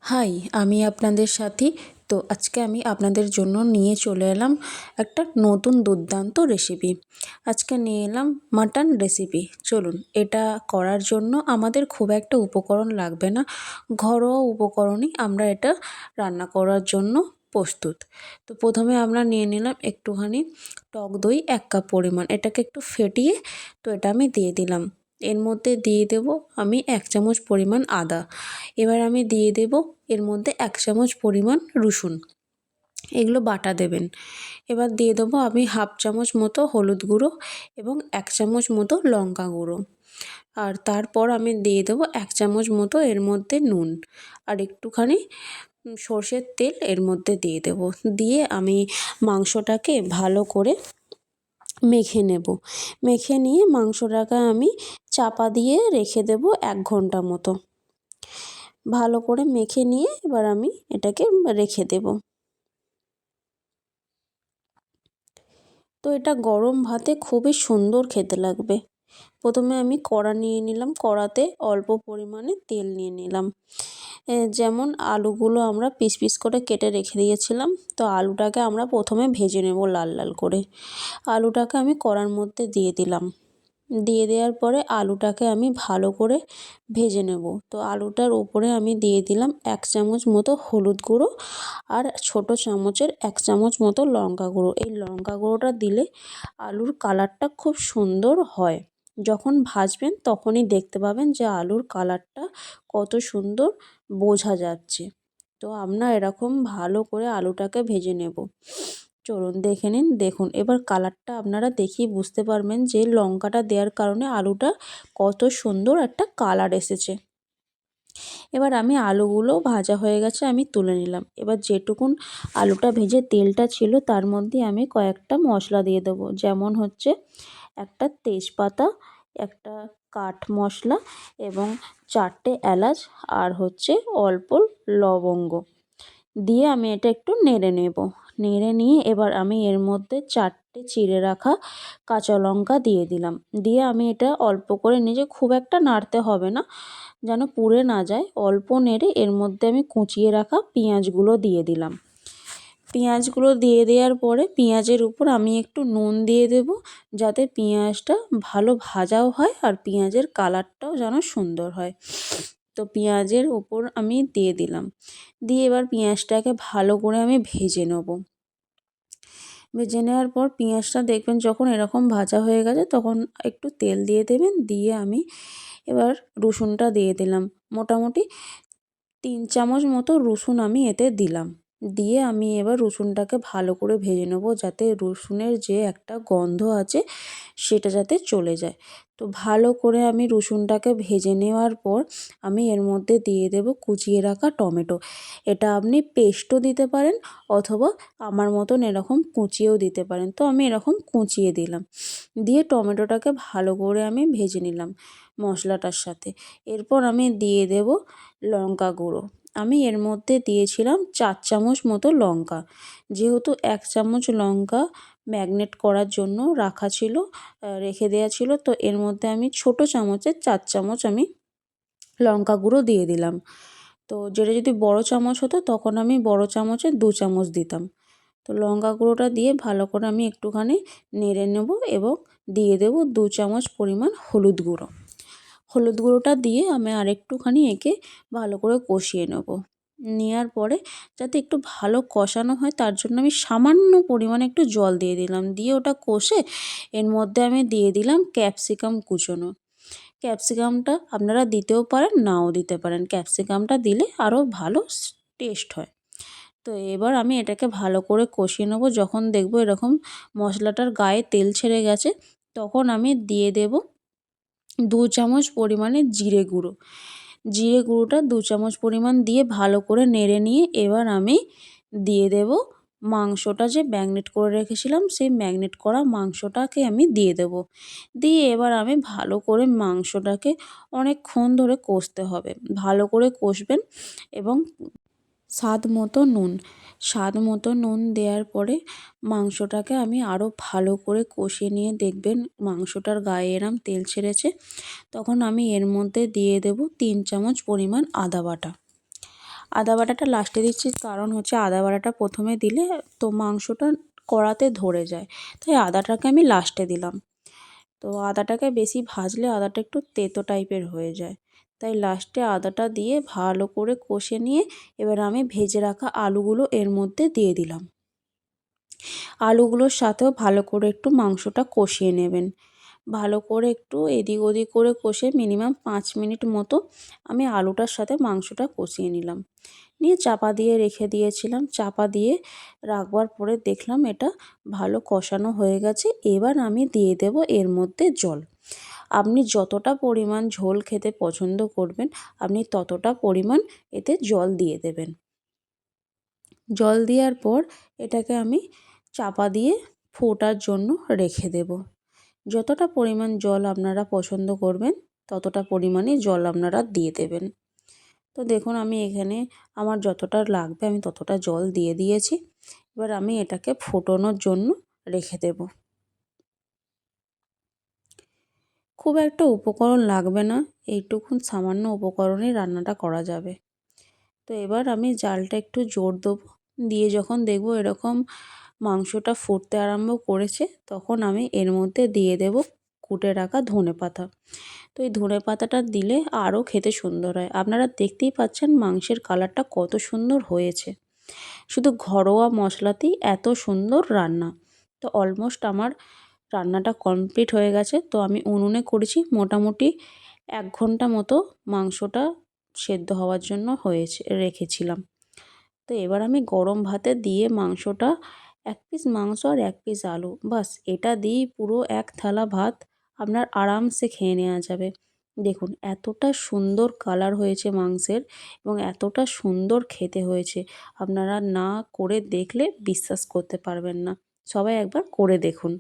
High, আমি আপনাদের সাথী। তো আজকে আমি আপনাদের জন্য নিয়ে চলে এলাম একটা নতুন দুর্দান্ত রেসিপি। আজকে নিয়ে এলাম মাটন রেসিপি। চলুন, এটা করার জন্য আমাদের খুব একটা উপকরণ লাগবে না। ঘরোয়া উপকরণেই আমরা এটা রান্না করার জন্য প্রস্তুত। তো প্রথমে আমরা নিয়ে নিলাম একটুখানি টক দই 1 কাপ পরিমাণ। এটাকে একটু ফেটিয়ে তো এটা আমি দিয়ে দিলাম। এর মধ্যে দিয়ে দেব আমি 1 চামচ পরিমাণ আদা। এবার আমি দিয়ে দেব এর মধ্যে 1 চামচ পরিমাণ রসুন। এগুলো বাটা দেবেন। এবার দিয়ে দেবো আমি 1/2 চামচ মতো হলুদ গুঁড়ো এবং 1 চামচ মতো লঙ্কা গুঁড়ো। আর তারপর আমি দিয়ে দেবো 1 চামচ মতো এর মধ্যে নুন আর একটুখানি সর্ষের তেল এর মধ্যে দিয়ে দেবো। দিয়ে আমি মাংসটাকে ভালো করে মেখে নেব। মেখে নিয়ে মাংসটাকে আমি চাপা দিয়ে রেখে দেবো 1 ঘন্টা মতো। ভালো করে মেখে নিয়ে এবার আমি এটাকে রেখে দেব। তো এটা গরম ভাতে খুবই সুন্দর খেতে লাগবে। প্রথমে আমি কড়া নিয়ে নিলাম, কড়াতে অল্প পরিমাণে তেল নিয়ে নিলাম। যেমন আলুগুলো আমরা পিস পিস করে কেটে রেখে দিয়েছিলাম, তো আলুটাকে আমরা প্রথমে ভেজে নেব লাল লাল করে। আলুটাকে আমি কড়ার মধ্যে দিয়ে দিলাম। দিয়ে দেওয়ার পরে আলুটাকে আমি ভালো করে ভেজে নেব। তো আলুটার উপরে আমি দিয়ে দিলাম 1 চামচ মতো হলুদ গুঁড়ো আর ছোট চামচের 1 চামচ মতো লঙ্কা গুঁড়ো। এই লঙ্কা গুঁড়োটা দিলে আলুর কালারটা খুব সুন্দর হয়। যখন ভাজবেন তখনই দেখতে পাবেন যে আলুর কালারটা কত সুন্দর বোঝা যাচ্ছে। তো আমরা এরকম ভালো করে আলুটাকে ভেজে নেব। চলুন দেখে নিন। দেখুন এবার কালারটা আপনারা দেখেই বুঝতে পারবেন যে লঙ্কাটা দেওয়ার কারণে আলুটা কত সুন্দর একটা কালার এসেছে। এবার আমি আলুগুলো ভাজা হয়ে গেছে, আমি তুলে নিলাম। এবার যেটুকুন আলুটা ভেজে তেলটা ছিল তার মধ্যে আমি কয়েকটা মশলা দিয়ে দেবো। যেমন হচ্ছে একটা তেজপাতা, একটা কাঠ মশলা এবং 4টে এলাচ আর হচ্ছে অল্প লবঙ্গ দিয়ে আমি এটা একটু নেড়ে নেব। নেড়ে নিয়ে এবার আমি এর মধ্যে 4টে চিড়ে রাখা কাঁচা লঙ্কা দিয়ে দিলাম। দিয়ে আমি এটা অল্প করে নিজে খুব একটা নাড়তে হবে না, যেন পুড়ে না যায়। অল্প নেড়ে এর মধ্যে আমি কুচিয়ে রাখা পেঁয়াজগুলো দিয়ে দিলাম। পেঁয়াজগুলো দিয়ে দেওয়ার পরে পেঁয়াজের উপর আমি একটু নুন দিয়ে দেব, যাতে পেঁয়াজটা ভালো ভাজাও হয় আর পেঁয়াজের কালারটাও যেন সুন্দর হয়। তো পেঁয়াজের উপর আমি দিয়ে দিলাম। দিয়ে এবার পেঁয়াজটাকে ভালো করে আমি ভেজে নেব। ভেজে নেওয়ার পর পেঁয়াজটা দেখবেন যখন এরকম ভাজা হয়ে গেছে তখন একটু তেল দিয়ে দেবেন। দিয়ে আমি এবার রসুনটা দিয়ে দিলাম। মোটামুটি 3 চামচ মতো রসুন আমি এতে দিলাম। দিয়ে আমি এবার রসুনটাকে ভালো করে ভেজে নেব, যাতে রসুনের যে একটা গন্ধ আছে সেটা যাতে চলে যায়। তো ভালো করে আমি রসুনটাকে ভেজে নেওয়ার পর আমি এর মধ্যে দিয়ে দেব কুচিয়ে রাখা টমেটো। এটা আপনি পেস্টও দিতে পারেন অথবা আমার মতন এরকম কুচিয়েও দিতে পারেন। তো আমি এরকম কুচিয়ে দিলাম। দিয়ে টমেটোটাকে ভালো করে আমি ভেজে নিলাম মশলাটার সাথে। এরপর আমি দিয়ে দেব লঙ্কা গুঁড়ো। আমি এর মধ্যে দিয়েছিলাম 4 চামচ মতো লঙ্কা। যেহেতু 1 চামচ লঙ্কা ম্যাগনেট করার জন্য রাখা ছিল, রেখে দেওয়া ছিল, তো এর মধ্যে আমি ছোট চামচের 4 চামচ আমি লঙ্কা গুঁড়ো দিয়ে দিলাম। তো যেটা যদি বড় চামচ হতো তখন আমি বড় চামচের 2 চামচ দিতাম। তো লঙ্কা গুঁড়োটা দিয়ে ভালো করে আমি একটুখানি নেড়ে নেব এবং দিয়ে দেব 2 চামচ পরিমাণ হলুদ গুঁড়ো। হলুদ গুঁড়োটা দিয়ে আমি আরেকটুখানি একে ভালো করে কষিয়ে নেব। নেওয়ার পরে যাতে একটু ভালো কষানো হয় তার জন্য আমি সামান্য পরিমাণে একটু জল দিয়ে দিলাম। দিয়ে ওটা কষে এর মধ্যে আমি দিয়ে দিলাম ক্যাপসিকাম কুচোনো। ক্যাপসিকামটা আপনারা দিতেও পারেন, নাও দিতে পারেন। ক্যাপসিকামটা দিলে আরও ভালো টেস্ট হয়। তো এবার আমি এটাকে ভালো করে কষিয়ে নেব। যখন দেখব এরকম মশলাটার গায়ে তেল ছেড়ে গেছে তখন আমি দিয়ে দেব 2 চামচ পরিমাণে জিরে গুঁড়ো। জিরে গুঁড়োটা 2 চামচ পরিমাণ দিয়ে ভালো করে নেড়ে নিয়ে এবার আমি দিয়ে দেব মাংসটা যে ম্যাগনেট করে রেখেছিলাম, সেই ম্যাগনেট করা মাংসটাকে আমি দিয়ে দেব। দিয়ে এবার আমি ভালো করে মাংসটাকে অনেকক্ষণ ধরে কষতে হবে। ভালো করে কষবেন এবং স্বাদ মতো নুন, স্বাদ মতো নুন দেওয়ার পরে মাংসটাকে আমি আরও ভালো করে কষিয়ে নিয়ে দেখবেন মাংসটার গায়ে এরম তেল ছেড়েছে। তখন আমি এর মধ্যে দিয়ে দেব 3 চামচ পরিমাণ আদা বাটা। আদা বাটাটা লাস্টে দিচ্ছি, কারণ হচ্ছে আদা বাটাটা প্রথমে দিলে তো মাংসটা কড়াতে ধরে যায়, তাই আদাটাকে আমি লাস্টে দিলাম। তো আদাটাকে বেশি ভাজলে আদাটা একটু তেতো টাইপের হয়ে যায়, তাই লাস্টে আদাটা দিয়ে ভালো করে কষে নিয়ে এবার আমি ভেজে রাখা আলুগুলো এর মধ্যে দিয়ে দিলাম। আলুগুলোর সাথেও ভালো করে একটু মাংসটা কষিয়ে নেবেন। ভালো করে একটু এদিক ওদিক করে কষে মিনিমাম 5 মিনিট মতো আমি আলুটার সাথে মাংসটা কষিয়ে নিলাম। নিয়ে চাপা দিয়ে রেখে দিয়েছিলাম। চাপা দিয়ে রাখবার পরে দেখলাম এটা ভালো কষানো হয়ে গেছে। এবার আমি দিয়ে দেব এর মধ্যে জল। আপনি যতটা পরিমাণ ঝোল খেতে পছন্দ করবেন আপনি ততটা পরিমাণ এতে জল দিয়ে দেবেন। জল দেওয়ার পর এটাকে আমি চাপা দিয়ে ফোটার জন্য রেখে দেব। যতটা পরিমাণ জল আপনারা পছন্দ করবেন ততটা পরিমাণে জল আপনারা দিয়ে দেবেন। তো দেখুন আমি এখানে আমার যতটা লাগবে আমি ততটা জল দিয়ে দিয়েছি। এবার আমি এটাকে ফোটানোর জন্য রেখে দেব। খুব একটা উপকরণ লাগবে না, এইটুকুন সামান্য উপকরণেই রান্নাটা করা যাবে। তো এবার আমি জালটা একটু জোর দেবো, দিয়ে যখন দেখবো এরকম মাংসটা ফুটতে আরম্ভ করেছে তখন আমি এর মধ্যে দিয়ে দেব কুটে রাখা ধনেপাতা। তো এই ধনেপাতাটা দিলে আরও খেতে সুন্দর হয়। আপনারা দেখতেই পাচ্ছেন মাংসের কালারটা কত সুন্দর হয়েছে। শুধু ঘরোয়া মশলাতেই এত সুন্দর রান্না। তো অলমোস্ট আমার রান্নাটা কমপ্লিট হয়ে গেছে। তো আমি উনুনে করেছি, মোটামুটি 1 ঘন্টা মতো মাংসটা সেদ্ধ হওয়ার জন্য রেখেছিলাম। তো এবার আমি গরম ভাতে দিয়ে মাংসটা 1 পিস মাংস আর 1 পিস আলু, বাস এটা দিয়েই পুরো 1 থালা ভাত আপনার আরামসে খেয়ে নেওয়া যাবে। দেখুন এতটা সুন্দর কালার হয়েছে মাংসের এবং এতটা সুন্দর খেতে হয়েছে, আপনারা না করে দেখলে বিশ্বাস করতে পারবেন না। সবাই একবার করে দেখুন।